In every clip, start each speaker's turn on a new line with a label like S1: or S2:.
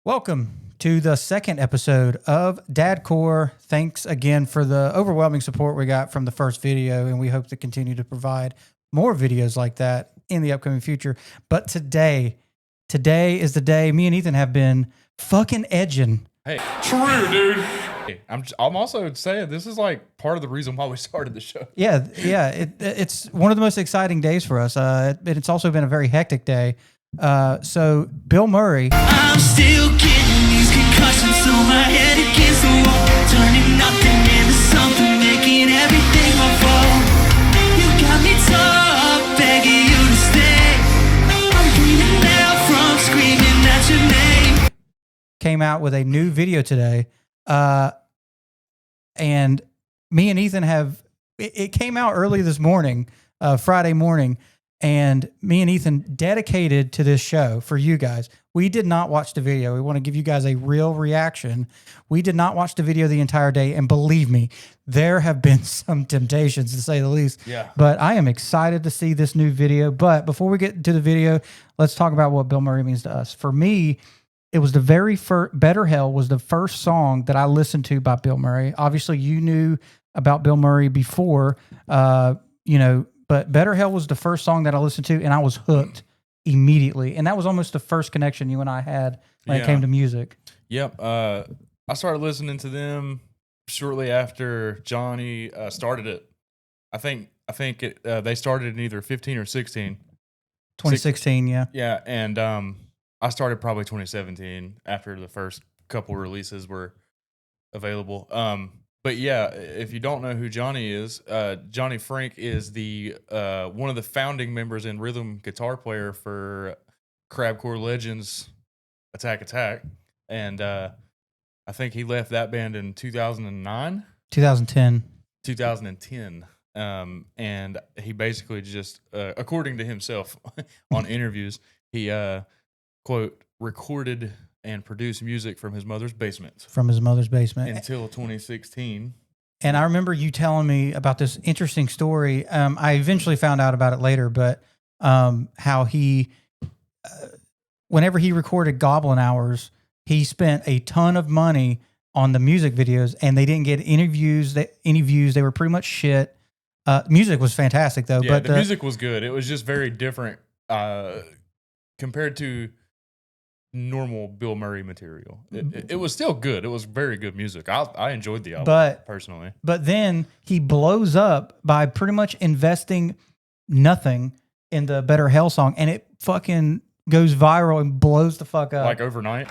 S1: Welcome to the second episode of Dadcore. Thanks again for the overwhelming support we got from the first video, and we hope to continue to provide more videos like that in the upcoming future. But today is the day me and Ethan have been fucking edging.
S2: Hey, true, dude. Hey, I'm also saying this is like part of the reason why we started the show.
S1: Yeah. It's one of the most exciting days for us. It's also been a very hectic day. So Bilmuri.
S3: I'm still getting these concussions, so my head against the wall, turning nothing into something, making everything my fault. You got me tough, begging you to stay. I'm bleeding now from screaming at your name.
S1: Came out with a new video today, and me and Ethan have. It came out early this morning, Friday morning. And me and Ethan dedicated to this show for you guys. We did not watch the video. We want to give you guys a real reaction. We did not watch the video the entire day. And believe me, there have been some temptations to say the least.
S2: Yeah.
S1: But I am excited to see this new video. But before we get to the video, let's talk about what Bilmuri means to us. For me, it was the very first, Better Hell was the first song that I listened to by Bilmuri. Obviously, you knew about Bilmuri before, but Better Hell was the first song that I listened to, and I was hooked immediately. And that was almost the first connection you and I had when it came to music.
S2: Yep. I started listening to them shortly after Johnny started it. I think they started in either 15 or 16.
S1: 2016, yeah.
S2: Yeah, and I started probably 2017 after the first couple releases were available. But yeah, if you don't know who Johnny is, Johnny Franck is the one of the founding members and rhythm guitar player for Crabcore Legends Attack Attack. And I think he left that band in 2009?
S1: 2010.
S2: 2010. And he basically just, according to himself on interviews, he, quote, recorded and produced music from his mother's basement. Until 2016.
S1: And I remember you telling me about this interesting story. I eventually found out about it later, but how he, whenever he recorded Goblin Hours, he spent a ton of money on the music videos, and they didn't get any views. They were pretty much shit. Music was fantastic, though.
S2: Yeah,
S1: but
S2: the music was good. It was just very different compared to normal Bilmuri material. It was still good. It was very good music. I enjoyed the album personally.
S1: But then he blows up by pretty much investing nothing in the Better Hell song, and it fucking goes viral and blows the fuck up.
S2: Like overnight.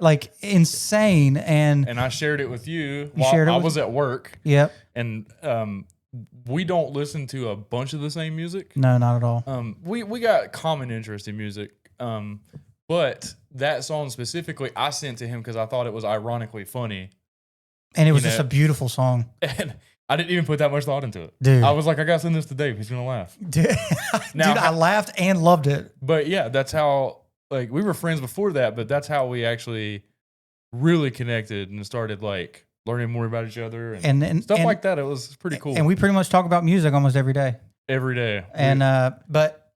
S1: Like insane. And
S2: I shared it with you while I was at work.
S1: Yep.
S2: And we don't listen to a bunch of the same music.
S1: No, not at all.
S2: We got common interest in music. But that song specifically, I sent to him because I thought it was ironically funny.
S1: And it was just a beautiful song.
S2: And I didn't even put that much thought into it.
S1: Dude.
S2: I was like, I got to send this to Dave. He's going to laugh.
S1: Dude, I laughed and loved it.
S2: But yeah, that's how, like, we were friends before that, but that's how we actually really connected and started, like, learning more about each other and stuff like that. It was pretty cool.
S1: And we pretty much talk about music almost every day.
S2: Every day.
S1: And, but,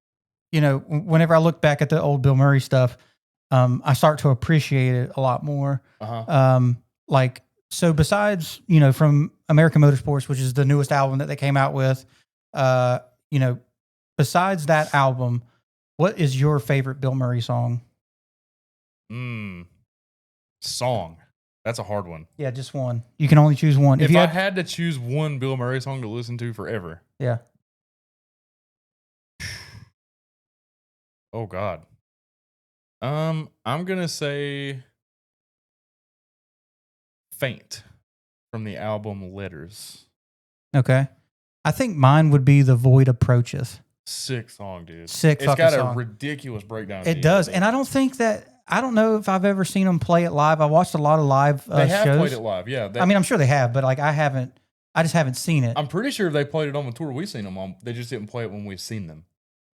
S1: you know, whenever I look back at the old Bilmuri stuff, I start to appreciate it a lot more. Like, so besides, you know, from American Motorsports, which is the newest album that they came out with, you know, besides that album, what is your favorite Bilmuri song?
S2: Song. That's a hard one.
S1: Yeah, just one. You can only choose one.
S2: If I had to choose one Bilmuri song to listen to forever.
S1: Yeah.
S2: Oh, God. I'm going to say Faint from the album Letters.
S1: Okay. I think mine would be The Void Approacheth.
S2: Sick song, dude.
S1: Sick fucking song.
S2: It's got a ridiculous breakdown.
S1: It does. And I don't know if I've ever seen them play it live. I watched a lot of live shows.
S2: They have played it live, yeah.
S1: I mean, I'm sure they have, but like I just haven't seen it.
S2: I'm pretty sure they played it on the tour we've seen them on. They just didn't play it when we've seen them.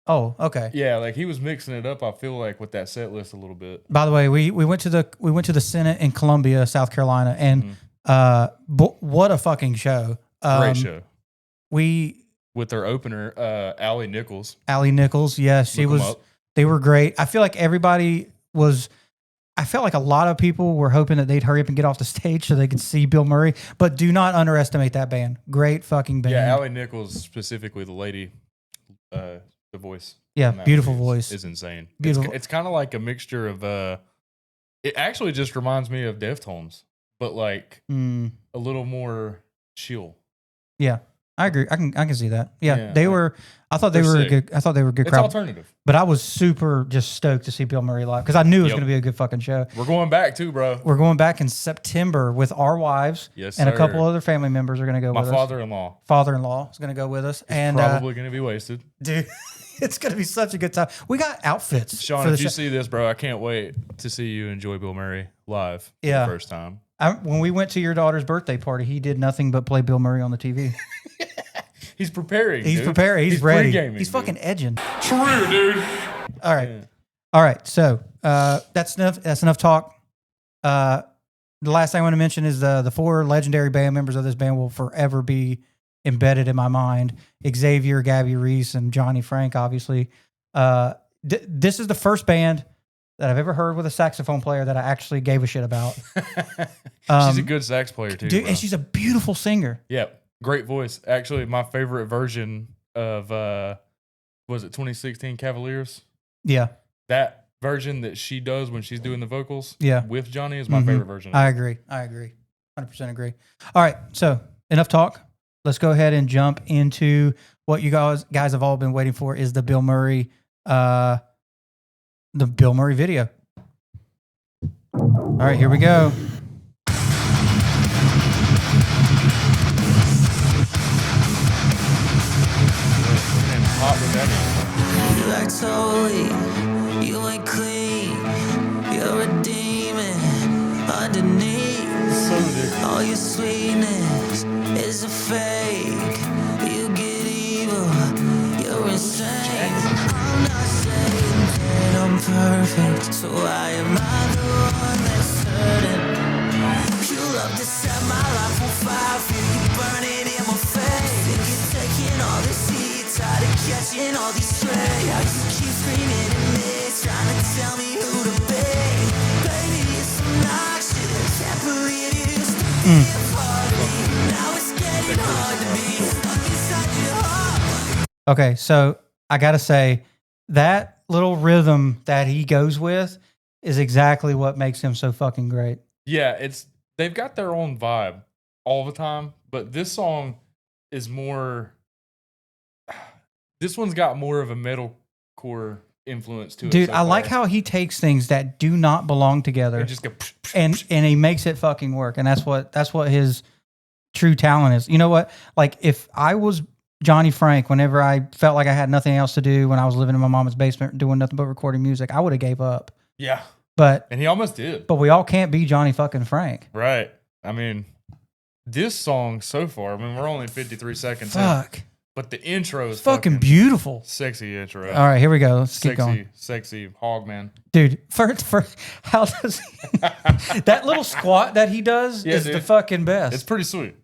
S1: Oh, okay.
S2: Yeah, like he was mixing it up. I feel like with that set list a little bit.
S1: By the way, we went to the Senate in Columbia, South Carolina, and what a fucking show!
S2: Great show.
S1: We
S2: with their opener, Allie Nichols.
S1: Allie Nichols, yes, she was. They were great. I feel like everybody was. I felt like a lot of people were hoping that they'd hurry up and get off the stage so they could see Bill Murray. But do not underestimate that band. Great fucking band.
S2: Yeah, Allie Nichols, specifically the lady, the voice.
S1: Yeah, beautiful voice.
S2: Is insane.
S1: Beautiful.
S2: It's kind of like a mixture of. It actually just reminds me of Deftones, but like a little more chill.
S1: Yeah, I agree. I can see that. Yeah, they were. I thought they were
S2: sick.
S1: good. I thought they were a good
S2: It's
S1: crowd.
S2: alternative.
S1: But I was super just stoked to see Bill Murray live because I knew it was going to be a good fucking show.
S2: We're going back too, bro.
S1: We're going back in September with our wives.
S2: Yes,
S1: and
S2: sir.
S1: a couple other family members are going to go with us.
S2: My father-in-law.
S1: Father-in-law is going to go with us. And
S2: probably going to be wasted.
S1: Dude, it's going to be such a good time. We got outfits.
S2: Sean,
S1: for the
S2: if you see this, bro, I can't wait to see you enjoy Bill Murray live for the first time.
S1: When we went to your daughter's birthday party, he did nothing but play Bill Murray on the TV.
S2: He's preparing.
S1: He's preparing. He's ready. He's fucking edging.
S2: True, dude.
S1: All right. Yeah. All right. So that's enough. That's enough talk. The last thing I want to mention is the 4 legendary band members of this band will forever be embedded in my mind. Xavier, Gabby Reese, and Johnny Frank, obviously. This is the first band that I've ever heard with a saxophone player that I actually gave a shit about.
S2: She's a good sax player, too.
S1: Dude, and she's a beautiful singer.
S2: Yeah. Great voice. Actually, my favorite version of, was it 2016 Cavaliers?
S1: Yeah.
S2: That version that she does when she's doing the vocals with Johnny is my favorite version.
S1: I agree. 100% agree. All right. So enough talk. Let's go ahead and jump into what you guys have all been waiting for is the Bill Murray video. All right, here we go.
S3: You act so weak, you ain't clean, you're a demon underneath. All your sweetness is a fake. You get evil, you're insane. I'm not saying that I'm perfect, so why am I the one that's certain? You love to set my life on fire, feel you burning in my face. Think you're taking all this heat, tired of catching all these strays. How you keep screaming at me, trying to tell me who to be. Baby, it's obnoxious, can't believe you used to be a part of me. Now it's getting hard to be stuck inside your heart.
S1: Okay, so I gotta say that little rhythm that he goes with is exactly what makes him so fucking great.
S2: Yeah, they've got their own vibe all the time, but this song is more. This one's got more of a metalcore influence to it.
S1: Dude, I like how he takes things that do not belong together
S2: and just go
S1: and he makes it fucking work. And that's what his true talent is. You know what? Like if I was Johnny Frank, whenever I felt like I had nothing else to do when I was living in my mom's basement doing nothing but recording music, I would have gave up.
S2: Yeah.
S1: And
S2: he almost did.
S1: But we all can't be Johnny fucking Frank.
S2: Right. I mean, this song so far, we're only 53 seconds
S1: Fuck.
S2: in. But the intro is
S1: fucking beautiful.
S2: Sexy intro.
S1: All right, here we go. Let's keep going.
S2: Sexy HOGMAN.
S1: Dude, for how does that little squat that he does is the fucking best.
S2: It's pretty sweet.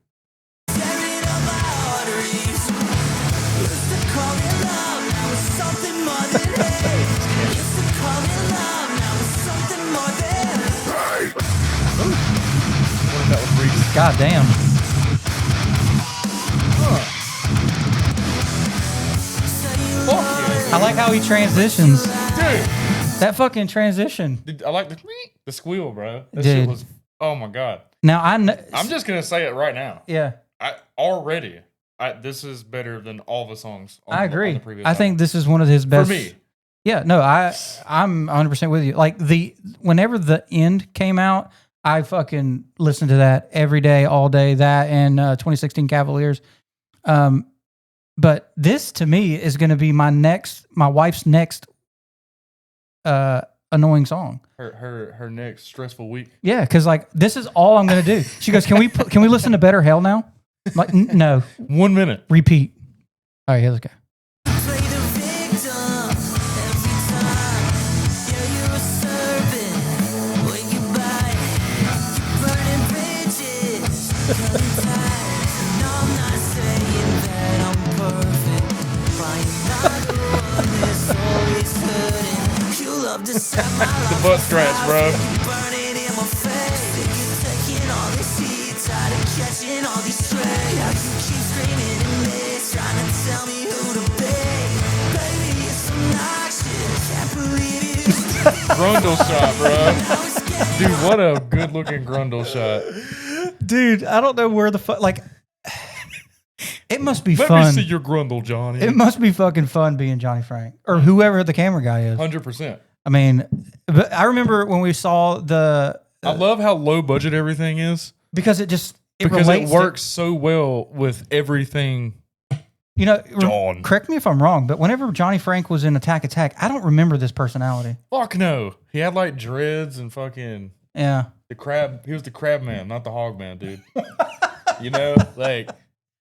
S1: God damn. I like how he transitions.
S2: Dude.
S1: That fucking transition.
S2: Dude, I like the squeal, bro. That shit was, oh my God.
S1: Now,
S2: I'm just going to say it right now.
S1: Yeah.
S2: This is better than all the songs.
S1: I agree.
S2: On the previous
S1: I think this is one of his best.
S2: For me.
S1: Yeah, no, I'm 100% with you. Like whenever the end came out, I fucking listened to that every day, all day. That and 2016 Cavaliers. But this to me is going to be my wife's next annoying song.
S2: Her next stressful week.
S1: Yeah, because like this is all I'm going to do. She goes, "Can we listen to Better Hell now?" I'm like, no.
S2: 1 minute.
S1: Repeat. All right, here, let's go.
S3: Play the victim.
S2: The butt scratch, bro.
S3: Burning in my face. Taking all this heat, tired of catching all these strays. How you keep screaming at me, trying to tell me who to be. Baby, it's obnoxious. Can't believe it.
S2: Grundle shot, bro. Dude, what a good looking Grundle shot.
S1: Dude, I don't know where the fuck. Like, it must be
S2: Let
S1: fun.
S2: me see your Grundle, Johnny.
S1: It must be fucking fun being Johnny Frank or whoever the camera guy is.
S2: 100%.
S1: I mean, but I remember when we saw the.
S2: I love how low budget everything is
S1: Because it just.
S2: because it
S1: relates
S2: works so well with everything.
S1: You know,
S2: John.
S1: correct me if I'm wrong, but whenever Johnny Frank was in Attack, I don't remember this personality.
S2: Fuck no. He had like dreads and fucking
S1: Yeah.
S2: the crab. He was the crab man, not the hog man, dude. You know, like,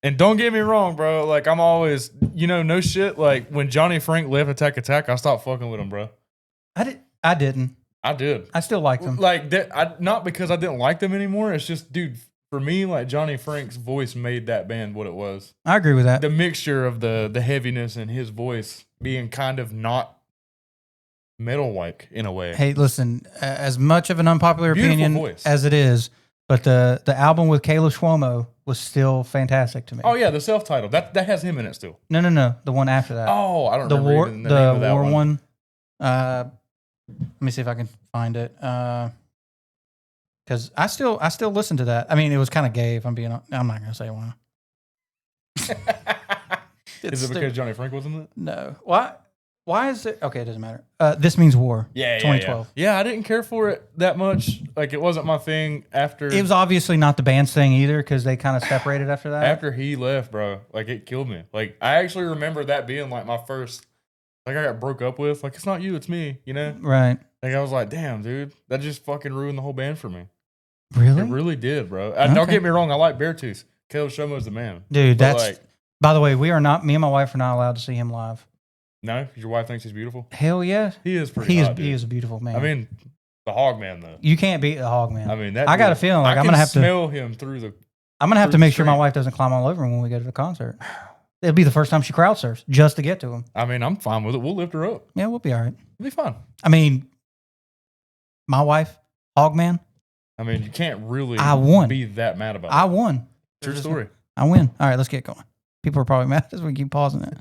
S2: and don't get me wrong, bro. Like, I'm always, no shit. Like, when Johnny Frank left Attack, I stopped fucking with him, bro.
S1: I didn't.
S2: I did.
S1: I still liked him.
S2: Like that, not because I didn't like them anymore. It's just, dude, for me, like Johnny Frank's voice made that band what it was.
S1: I agree with that.
S2: The mixture of the heaviness in his voice being kind of not metal-like in a way.
S1: Hey, listen, as much of an unpopular
S2: Beautiful
S1: opinion
S2: voice.
S1: as it is, but the album with Caleb Schwomo was still fantastic to me.
S2: Oh yeah, the self-titled that has him in it still.
S1: No, the one after that.
S2: Oh, I don't
S1: the
S2: remember
S1: war,
S2: even the name of that
S1: war
S2: one.
S1: one. Let me see if I can find it. Because I still listen to that. I mean, it was kind of gay. If I'm not gonna say why.
S2: Is it because Johnny Frank was in it?
S1: No. Why is it? Okay, it doesn't matter. This Means War.
S2: Yeah,
S1: 2012.
S2: Yeah, I didn't care for it that much. Like, it wasn't my thing after.
S1: It was obviously not the band's thing either because they kind of separated after that.
S2: After he left, bro. Like, it killed me. Like, I actually remember that being like my first. Like, I got broke up with. Like, it's not you, it's me. You know.
S1: Right.
S2: Like, I was like, damn, dude, that just fucking ruined the whole band for me.
S1: Really?
S2: It really did, bro.
S1: Okay.
S2: Don't get me wrong, I like Beartooth. Caleb Shomo's the man.
S1: Dude,
S2: But,
S1: that's. By the way, me and my wife are not allowed to see him live.
S2: No, your wife thinks he's beautiful.
S1: Hell yeah.
S2: He is pretty.
S1: He
S2: hot, dude.
S1: is a beautiful man.
S2: I mean, the HOGMAN though.
S1: You can't beat the HOGMAN.
S2: I mean, that.
S1: I got
S2: dude,
S1: a feeling like
S2: I
S1: I'm
S2: can
S1: gonna have to
S2: smell him through the.
S1: I'm gonna have to
S2: through
S1: make
S2: the
S1: sure my
S2: screen.
S1: wife doesn't climb all over him when we go to the concert. It'll be the first time she crowd surfs just to get to him.
S2: I mean, I'm fine with it. We'll lift her up.
S1: Yeah, we'll be all right.
S2: It'll be fine.
S1: I mean, my wife, HOGMAN,
S2: I mean, you can't really.
S1: I won.
S2: Be that mad about
S1: I
S2: it.
S1: won.
S2: True story.
S1: I win. All right, let's get going. People are probably mad as we keep pausing it.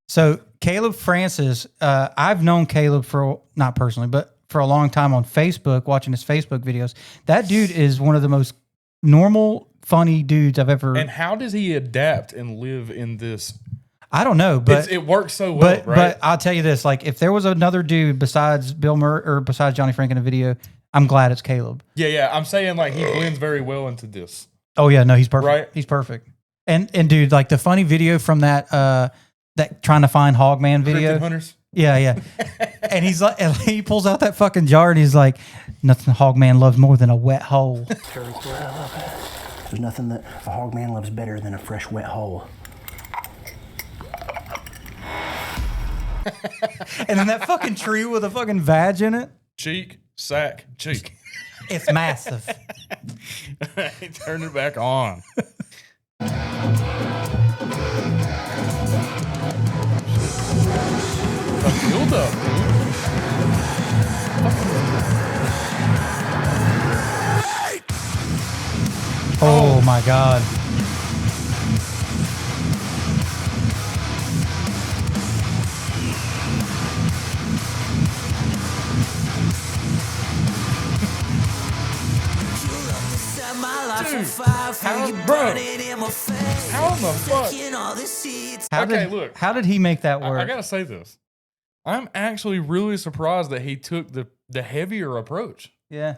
S1: So Caleb Francis, I've known Caleb for, not personally, but for a long time on Facebook, watching his Facebook videos. That dude is one of the most normal, funny dudes I've ever.
S2: And how does he adapt and live in this?
S1: I don't know, but
S2: it works so well, right?
S1: But I'll tell you this: like, if there was another dude besides Bilmuri or besides Johnny Frank in the video, I'm glad it's Caleb.
S2: Yeah. I'm saying like he blends very well into this.
S1: Oh yeah, no, he's perfect.
S2: Right?
S1: He's perfect. And dude, like the funny video from that that trying to find HOGMAN video.
S2: Cryptid Hunters.
S1: Yeah. And he's like, and he pulls out that fucking jar and he's like, nothing HOGMAN loves more than a wet hole.
S4: There's nothing that a HOGMAN loves better than a fresh, wet hole.
S1: And then that fucking tree with a fucking vag in it.
S2: Cheek, sack, cheek.
S1: It's massive.
S2: He turned it back on. A build up,
S1: Oh my God.
S2: How in the fuck? Look.
S1: How did he make that work?
S2: I gotta say this. I'm actually really surprised that he took the heavier approach.
S1: Yeah.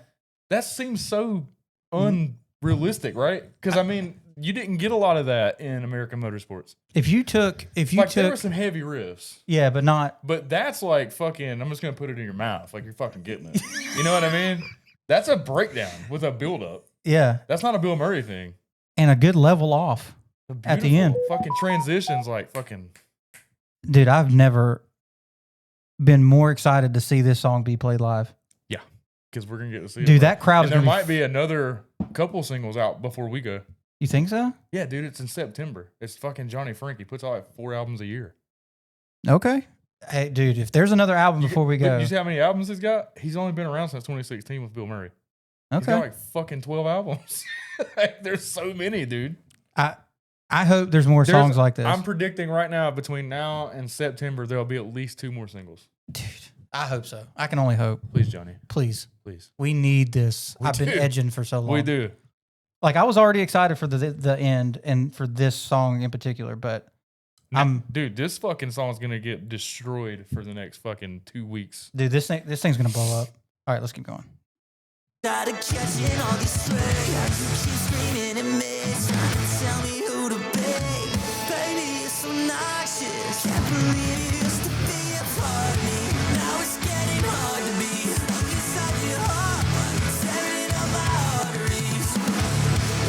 S2: That seems so unrealistic, right? Because I mean, you didn't get a lot of that in American motorsports.
S1: If you took,
S2: there were some heavy riffs,
S1: yeah, but not.
S2: but that's like fucking. I'm just gonna put it in your mouth, like you're fucking getting it. You know what I mean? That's a breakdown with a build up.
S1: Yeah,
S2: That's not a Bill Murray thing.
S1: and a good level off. At the end.
S2: Fucking transitions, like fucking.
S1: Dude, I've never. been more excited to see this song be played live.
S2: Yeah, because we're gonna get to see it.
S1: Dude,
S2: bro.
S1: that crowd
S2: And
S1: is
S2: there
S1: gonna
S2: might be another couple singles out before we go.
S1: You think so?
S2: Yeah, dude, it's in September. It's fucking Johnny Frank. He puts out like 4 albums a year.
S1: Okay. Hey, dude, if there's another album before we go.
S2: You see how many albums he's got? He's only been around since 2016 with Bill Murray. He's got
S1: Okay.
S2: like fucking 12 albums. Like, there's so many, dude.
S1: I hope there's more songs like this.
S2: I'm predicting right now, between now and September, there'll be at least 2 more singles.
S1: Dude, I hope so. I can only hope.
S2: Please, Johnny.
S1: Please.
S2: Please.
S1: We need this. I've been
S2: do.
S1: edging for so long.
S2: We do.
S1: Like, I was already excited for the end and for this song in particular, but
S2: Dude, this fucking song's going to get destroyed for the next fucking 2 weeks.
S1: dude, this thing's going to blow up. All right, let's keep going.
S3: Tired of catching all these strays. You keep screaming at me, trying to tell me who to be. Baby, it's so noxious. Can't believe you used to be a part of me. Now it's getting hard to be. Look inside your heart, but it's tearing up my arteries.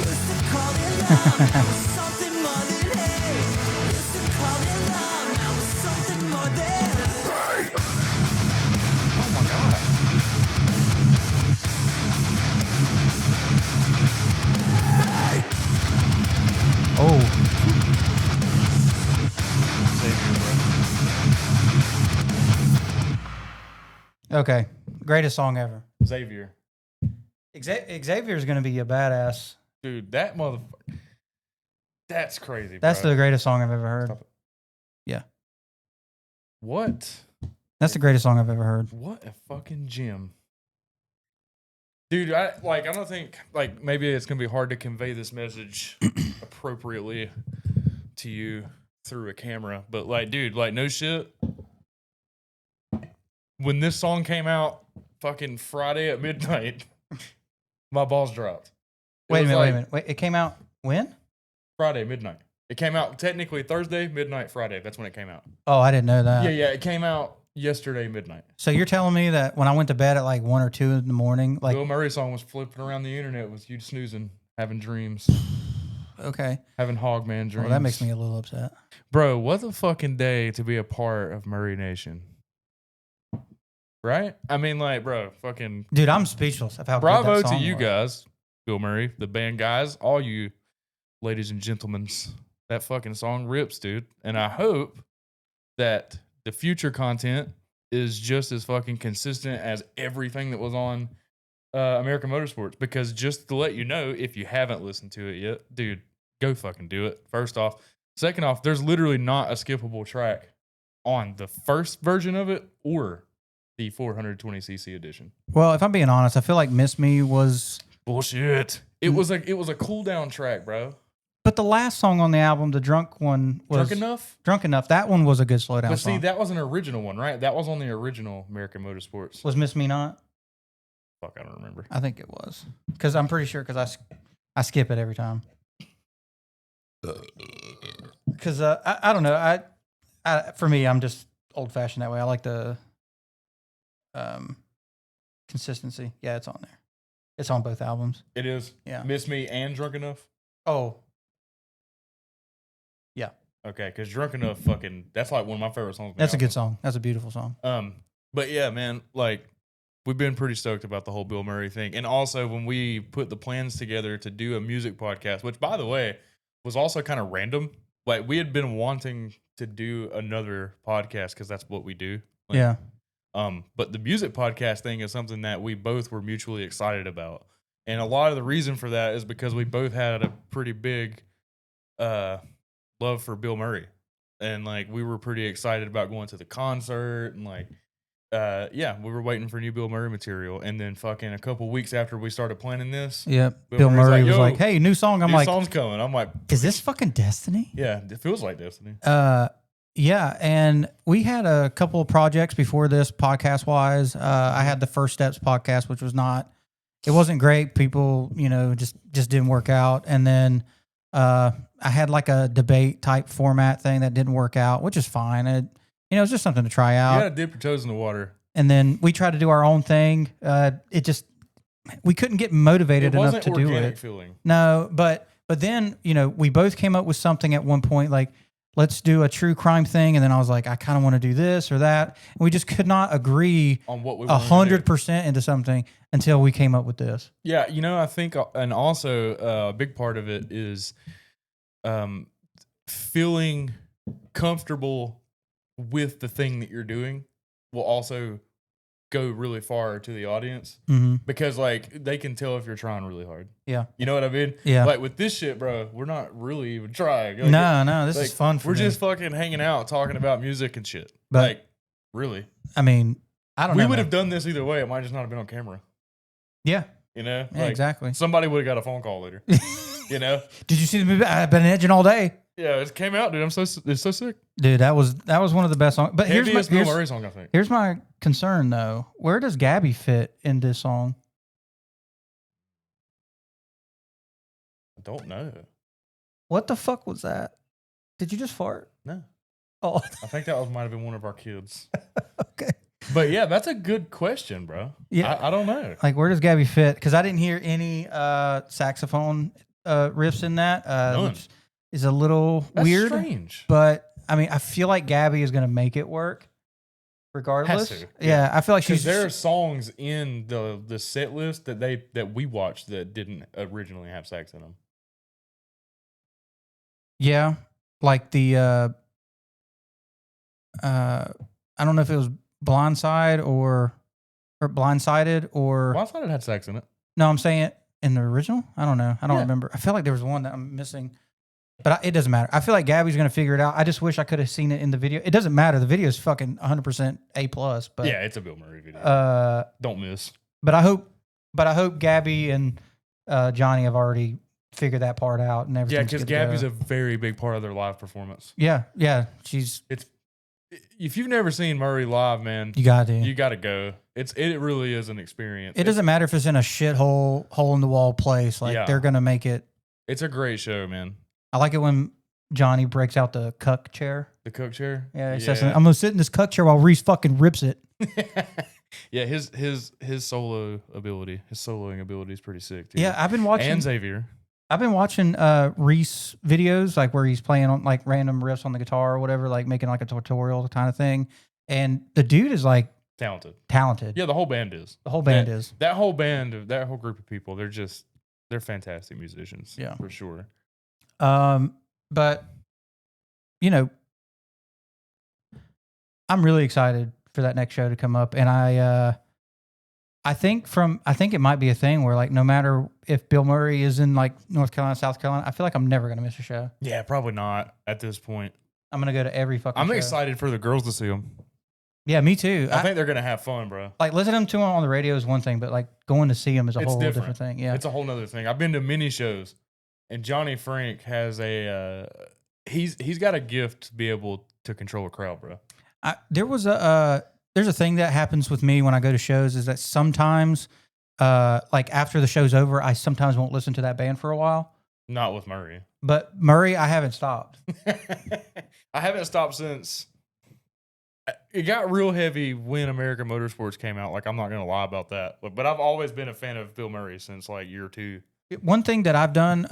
S3: Used to call it love, now it's something more than hate. Used to call it love, now it's something more than hate.
S2: Oh my God.
S1: Oh, okay. Greatest song ever.
S2: Xavier.
S1: Xavier's going to be a badass.
S2: Dude, that motherfucker. That's crazy,
S1: That's
S2: bro.
S1: the greatest song I've ever heard.
S2: Stop it.
S1: Yeah.
S2: What?
S1: That's the greatest song I've ever heard.
S2: What a fucking gem. Dude, I don't think, like, maybe it's going to be hard to convey this message appropriately to you through a camera, but, like, dude, like, no shit. When this song came out fucking Friday at midnight, my balls dropped.
S1: Wait a minute. Wait, it came out when?
S2: Friday, midnight. It came out technically Thursday, midnight, Friday. That's when it came out.
S1: Oh, I didn't know that.
S2: Yeah, it came out yesterday, midnight.
S1: So you're telling me that when I went to bed at like 1 or 2 in the morning, like,
S2: Bill Murray song was flipping around the internet with you snoozing, having dreams,
S1: okay,
S2: having HOGMAN dreams.
S1: well, that makes me a little upset.
S2: Bro, what a fucking day to be a part of Murray Nation. Right? I mean, like, bro, fucking
S1: Dude, I'm speechless of how good
S2: bravo
S1: that
S2: to
S1: song
S2: you
S1: was.
S2: guys, Bill Murray, the band guys, all you ladies and gentlemen. That fucking song rips, dude. And I hope that the future content is just as fucking consistent as everything that was on American Motorsports. Because just to let you know, if you haven't listened to it yet, dude, go fucking do it. First off. Second off, there's literally not a skippable track on the first version of it or the 420cc edition.
S1: Well, if I'm being honest, I feel like Miss Me was,
S2: Bullshit. It was a cool down track, bro.
S1: but the last song on the album, the drunk one, was
S2: Drunk Enough?
S1: Drunk Enough. That one was a good slow down
S2: But
S1: song.
S2: see, that was an original one, right? That was on the original American Motorsports.
S1: Was Miss Me not?
S2: Fuck, I don't remember.
S1: I think it was. Because I'm pretty sure, because I skip it every time. Because I don't know. For me, I'm just old fashioned that way. I like the consistency. Yeah, it's on there. It's on both albums.
S2: It is.
S1: Yeah.
S2: Miss Me and Drunk Enough?
S1: Oh. Yeah.
S2: Okay, because Drunk Enough fucking, that's like one of my favorite songs.
S1: That's a good song. That's a beautiful song.
S2: But yeah, man, like, we've been pretty stoked about the whole Bill Murray thing. And also, when we put the plans together to do a music podcast, which, by the way, was also kind of random. Like, we had been wanting to do another podcast because that's what we do. Like,
S1: Yeah.
S2: But the music podcast thing is something that we both were mutually excited about. And a lot of the reason for that is because we both had a pretty big love for Bill Murray. And, like, we were pretty excited about going to the concert and, like, yeah, we were waiting for new Bill Murray material, and then fucking a couple weeks after we started planning this,
S1: Yep. Bill
S2: Murray's
S1: Murray
S2: like,
S1: was
S2: "Yo,
S1: like, "Hey, new song." I'm
S2: new
S1: like,
S2: song's coming. I'm like,
S1: "Is this fucking Destiny?"
S2: yeah, it feels like Destiny.
S1: Yeah, and we had a couple of projects before this podcast wise. I had the First Steps podcast, which was it wasn't great. People, just didn't work out. And then I had like a debate type format thing that didn't work out, which is fine. It was just something to try
S2: You
S1: out.
S2: gotta dip your toes in the water.
S1: And then we tried to do our own thing. We couldn't get motivated
S2: It
S1: enough
S2: wasn't
S1: to do
S2: organic
S1: it.
S2: feeling.
S1: No, but then, we both came up with something at one point. Like, let's do a true crime thing. And then I was like, I kind of want to do this or that. And we just could not agree
S2: On what we
S1: 100% into something until we came up with this.
S2: Yeah, I think, and also a big part of it is feeling comfortable with the thing that you're doing will also go really far to the audience because like they can tell if you're trying really hard.
S1: Yeah.
S2: You know what I mean?
S1: Yeah.
S2: Like with this shit, bro, we're not really even trying. Like,
S1: No, this is fun for
S2: We're
S1: me.
S2: just fucking hanging out, talking about music and shit.
S1: But-
S2: like, really.
S1: I mean, I don't know.
S2: We would
S1: man.
S2: have done this either way. It might just not have been on camera.
S1: Yeah.
S2: Yeah,
S1: exactly.
S2: Somebody would have got a phone call later.
S1: Did you see the movie? I've been edging all day.
S2: Yeah, it came out, dude. It's so sick.
S1: Dude, that was one of the best songs. But
S2: Heaviest Bill Murray song, I think.
S1: Here's my concern though. Where does Gabby fit in this song?
S2: I don't know.
S1: What the fuck was that? Did you just fart?
S2: No.
S1: Oh,
S2: I think that might have been one of our kids.
S1: okay.
S2: But yeah, that's a good question, bro.
S1: Yeah.
S2: I don't know.
S1: Like, where does Gabby fit? Because I didn't hear any saxophone riffs in that.
S2: None.
S1: Which is a little
S2: That's
S1: weird.
S2: strange.
S1: But I mean, I feel like Gabby is going to make it work, regardless.
S2: Has to,
S1: yeah, I feel like
S2: Because
S1: she's.
S2: there are songs in the set list that we watched that didn't originally have sax in them.
S1: Yeah, like the. I don't know if it was Blindsided or Blindsided or.
S2: Blindsided had sax in it.
S1: No, I'm saying it in the original. I don't know. I don't
S2: Yeah.
S1: remember. I feel like there was one that I'm missing. But it doesn't matter. I feel like Gabby's going to figure it out. I just wish I could have seen it in the video. It doesn't matter. The video is fucking 100% A+. But
S2: Yeah, it's a Bill Murray video. Don't miss.
S1: But I hope Gabby and Johnny have already figured that part out and everything.
S2: Yeah, because Gabby's a very big part of their live performance.
S1: yeah. She's
S2: If you've never seen Murray live, man,
S1: you got to.
S2: you got to go. It really is an experience.
S1: It doesn't matter if it's in a shithole, hole in the wall place. Like
S2: Yeah.
S1: they're gonna make it.
S2: It's a great show, man.
S1: I like it when Johnny breaks out the cuck chair.
S2: The cook chair.
S1: Yeah, he says, "I'm gonna sit in this cuck chair while Reese fucking rips it."
S2: Yeah, his solo ability, his soloing ability is pretty sick. Dude.
S1: Yeah, I've been watching.
S2: And Xavier.
S1: I've been watching Reese videos, like where he's playing on like random riffs on the guitar or whatever, like making like a tutorial kind of thing. And the dude is like talented.
S2: Yeah, the whole band is.
S1: The whole band is.
S2: That whole band, that whole group of people, they're fantastic musicians.
S1: Yeah.
S2: For sure.
S1: But I'm really excited for that next show to come up, and I think it might be a thing where like no matter if Bill Murray is in like North Carolina, South Carolina, I feel like I'm never gonna miss a show.
S2: Yeah, probably not at this point.
S1: I'm gonna go to every fucking.
S2: I'm
S1: show.
S2: excited for the girls to see them.
S1: Yeah, me too.
S2: I think they're gonna have fun, bro.
S1: Like listening to them on the radio is one thing, but like going to see them is a whole different thing. Yeah,
S2: It's a whole nother thing. I've been to many shows, and Johnny Franck has he's got a gift to be able to control a crowd, bro.
S1: There's a thing that happens with me when I go to shows is that sometimes, like after the show's over, I sometimes won't listen to that band for a while.
S2: Not with Murray.
S1: But Murray, I haven't stopped.
S2: I haven't stopped since it got real heavy when American Motorsports came out. Like, I'm not going to lie about that. But I've always been a fan of Bill Murray since like year 2.
S1: One thing that I've done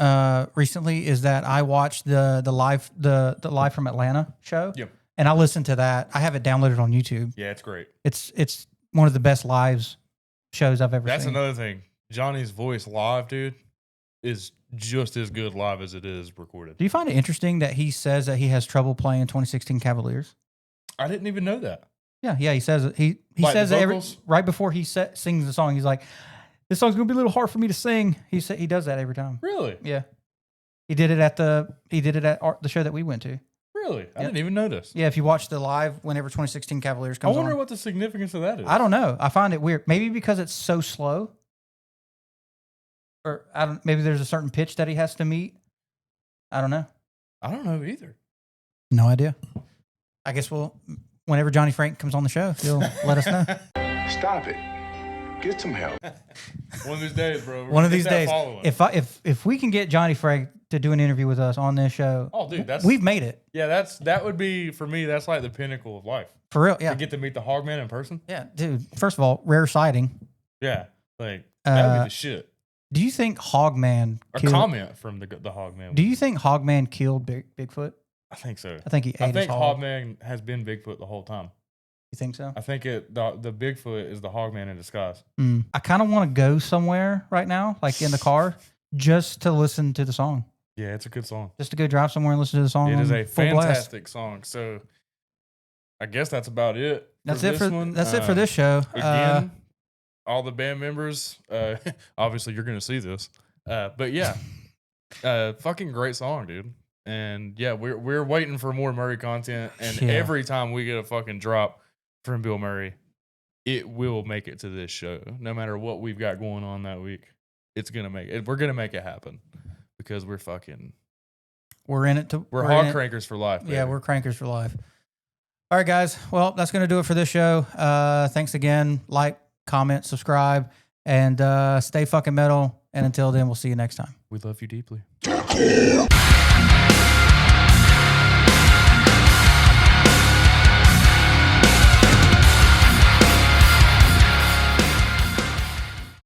S1: recently is that I watched the live from Atlanta show.
S2: Yep.
S1: And I listened to that. I have it downloaded on YouTube.
S2: Yeah, it's great.
S1: It's one of the best lives shows I've ever seen.
S2: That's another thing. Johnny's voice live, dude, is just as good live as it is recorded.
S1: Do you find it interesting that he says that he has trouble playing 2016 Cavaliers?
S2: I didn't even know that.
S1: Yeah, he says it. He
S2: Like
S1: says
S2: the
S1: it
S2: vocals?
S1: right before he sings the song. He's like, "This song's gonna be a little hard for me to sing." He does that every time.
S2: Really?
S1: Yeah, he did it at the show that we went to.
S2: Really? I didn't even notice.
S1: Yeah, if you watch the live whenever 2016 Cavaliers
S2: I
S1: comes
S2: wonder
S1: on.
S2: what the significance of that is.
S1: I don't know. I find it weird. Maybe because it's so slow, or maybe there's a certain pitch that he has to meet. I don't know.
S2: I don't know either.
S1: No idea. I guess whenever Johnny Franck comes on the show, he'll let us know.
S5: Stop it. Get some help.
S2: One of these days, bro.
S1: One of these days,
S2: following.
S1: if we can get Johnny Franck to do an interview with us on this show,
S2: Oh, dude,
S1: we've made it
S2: that would be for me. That's like the pinnacle of life.
S1: for real. Yeah,
S2: To get to meet the Hogman in person.
S1: yeah, dude. First of all, rare sighting.
S2: Yeah, like that would be the shit.
S1: Do you think Hogman
S2: A
S1: killed?
S2: comment from the Hogman.
S1: Do you think Hogman killed Bigfoot?
S2: I think so.
S1: I think he ate
S2: I
S1: his
S2: think
S1: hog.
S2: Hogman has been Bigfoot the whole time.
S1: You think so?
S2: I think the Bigfoot is the Hogman in disguise.
S1: I kind of want to go somewhere right now, like in the car, just to listen to the song.
S2: Yeah, it's a good song.
S1: Just to go drive somewhere and listen to the song.
S2: It is a
S1: full blast.
S2: fantastic song. So I guess that's about it.
S1: That's it for
S2: one.
S1: that's it for this show.
S2: Again, all the band members. Obviously, you're going to see this, but yeah, fucking great song, dude. And yeah, we're waiting for more Murray content. And
S1: Yeah.
S2: every time we get a fucking drop from Bill Murray, it will make it to this show. No matter what we've got going on that week, it's gonna make it. We're gonna make it happen because we're
S1: in it.
S2: We're
S1: in
S2: hog
S1: it.
S2: crankers for life.
S1: Yeah,
S2: baby.
S1: we're crankers for life. All right, guys. Well, that's going to do it for this show. Thanks again. Like, comment, subscribe, and stay fucking metal. And until then, we'll see you next time.
S2: We love you deeply.